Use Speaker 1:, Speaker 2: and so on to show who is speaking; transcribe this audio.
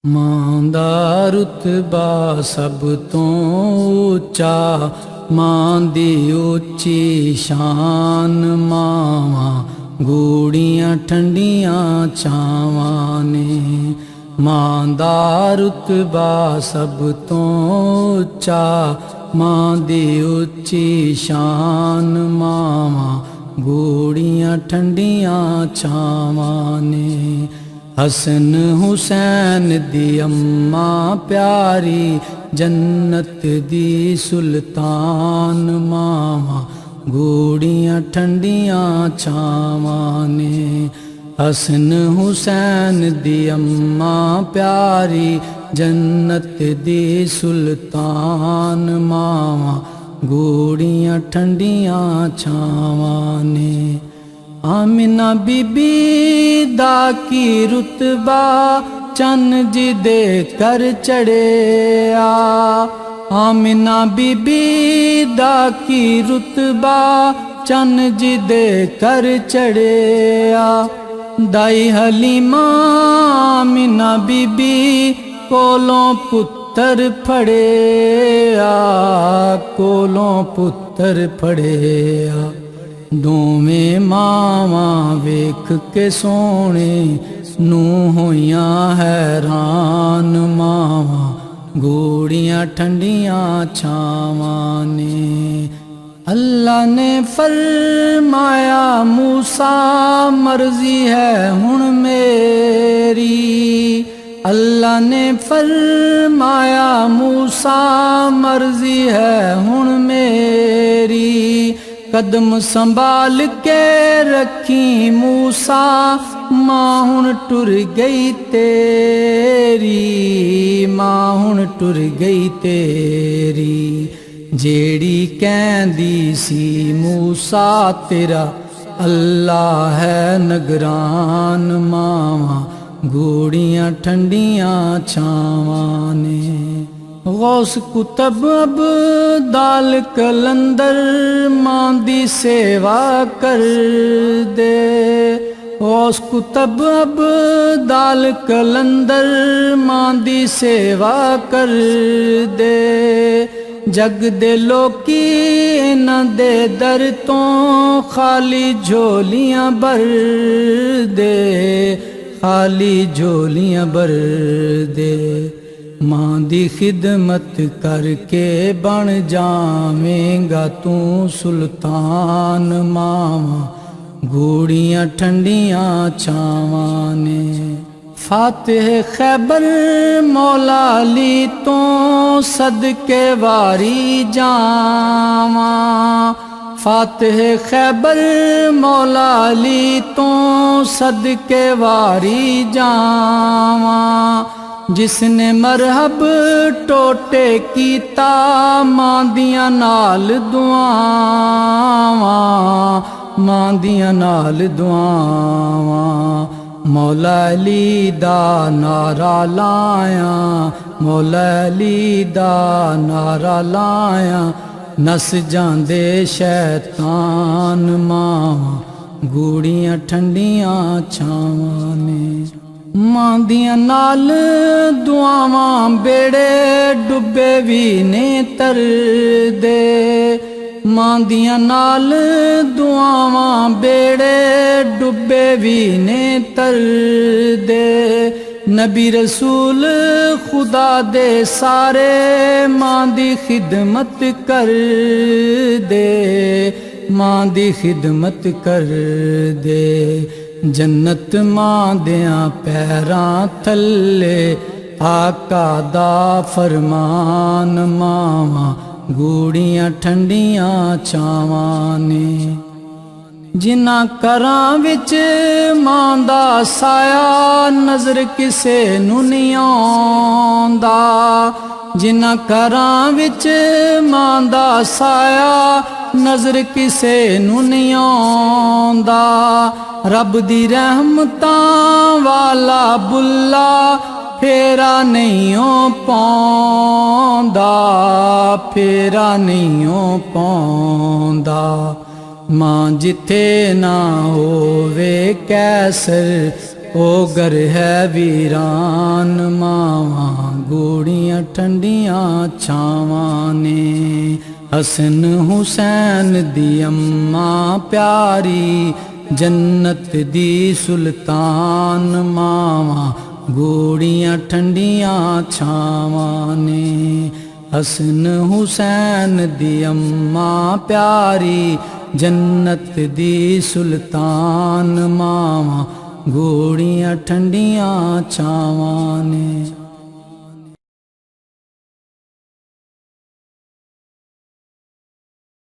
Speaker 1: ਮਾਂ ਦਾ ਰੁਤਬਾ ਸਭ ਤੋਂ ਉੱਚਾ, ਮਾਂ ਦੀ ਉੱਚੀ ਸ਼ਾਨ। ਮਾਵਾਂ ਗੂੜੀਆਂ ਠੰਡੀਆਂ ਛਾਵਾਂ ਨੇ। ਮਾਂ ਦਾ ਰੁਤਬਾ ਸਭ ਤੋਂ ਉੱਚਾ, ਮਾਂ ਦੀ ਉੱਚੀ ਸ਼ਾਨ। ਮਾਵਾਂ ਗੂੜੀਆਂ ਠੰਡੀਆਂ ਛਾਵਾਂ ਨੇ। हसन हुसैन दी अम्मा प्यारी, जन्नत दी सुल्तान। मावां गूड़ियां ठंडियां छावां ने। हसन हुसैन दी अम्मा प्यारी, जन्नत दी सुल्तान। मावां गूड़ियां ठंडियां छावां ने। आमिना बीबी दा की रुतबा, चन जिदे कर चढ़िया। आमिना बीबी दा की रुतबा, चन जिदे कर चढ़िया। दाई हलीमा आमिना बीबी, कोलों पुत्तर फड़िया। कोलों पुत्तर फड़िया। दोवें मावां वेख के सोने नू होइयां हैरान। मावां गूड़ियां ठंडियां छावां ने। अल्लाह ने फरमाया मूसा, मर्जी है हुण मेरी। अल्लाह ने फरमाया मूसा, मर्जी है हुण मेरी। कदम संभाल के रखी मूसा, मां हुण टुर गई तेरी। मां हुण टुर गई तेरी। जेड़ी कहंदी सी मूसा तेरा, अल्लाह है नगरान। मावां गूड़ियां ठंडियां छावां ने। गौस कुतब अब्दाल कलंदर, मां दी सेवा कर दे। गौस कुतब अब्दाल कलंदर, मां दी सेवा कर दे। जग दे लोकी इन्हां दे दर तो, खाली झोलियां भर दे। खाली झोलियां भर दे। मां दी खिदमत करके बन जावेंगा तू सुल्तान। मावां गूड़ियां ठंडियां छावां ने। फातिह खैबर मौला अली तो, सदके वारी जावां। फातिह खैबर मौला अली तो, सदके वारी जावां। जिसने मरहब टोटे कीता, मां दियां नाल दुआवां। मां दियां नाल दुआवां। मौला अली दा नारा लाया, मौला अली दा नारा लाया। नस जांदे शैतान। मावां गूड़ियां ठंडियां छावां ने। मां दियां नाल दुआवां बेड़े डुबे भी ने तर दे। मां दियां नाल दुआवां बेड़े डुबे भी ने तर दे। नबी रसूल खुदा दे सारे, मां दी खिदमत कर दे। मां दी खिदमत कर दे। जन्नत मां दियां पैरां थल्ले, आका दा फरमान। मावां गूड़ियां ठंडियां छावां ने। जिन्हां घरां विच मां दा साया, नज़र किसे नूं नहीं आउंदा। जिन्हां घरां विच मां दा साया, नज़र किसे नूं नहीं आउंदा। रब दी रहमतां वाला बुल्ला, फेरा नहीं हो पाउंदा। फेरा नहीं हो पाउंदा। मां जिथे ना होवे कैसर, ਉਹ ਗਰ ਹੈ ਵੀਰਾਨ ਮਾਵਾਂ ਗੋੜੀਆਂ ਠੰਡੀਆਂ ਛਾਵਾਂ ਨੇ ਹਸਨ ਹੁਸੈਨ ਦੀ ਅੰਮਾ ਪਿਆਰੀ ਜੰਨਤ ਦੀ ਸੁਲਤਾਨ ਮਾਵਾਂ ਗੋੜੀਆਂ ਠੰਡੀਆਂ ਛਾਵਾਂ ਨੇ ਹਸਨ ਹੁਸੈਨ ਦੀ ਅੰਮਾ ਪਿਆਰੀ ਜੰਨਤ ਦੀ ਸੁਲਤਾਨ ਮਾਵਾਂ ਗੋੜੀਆਂ ਠੰਡੀਆਂ ਛਾਵਾਂ ਨੇ।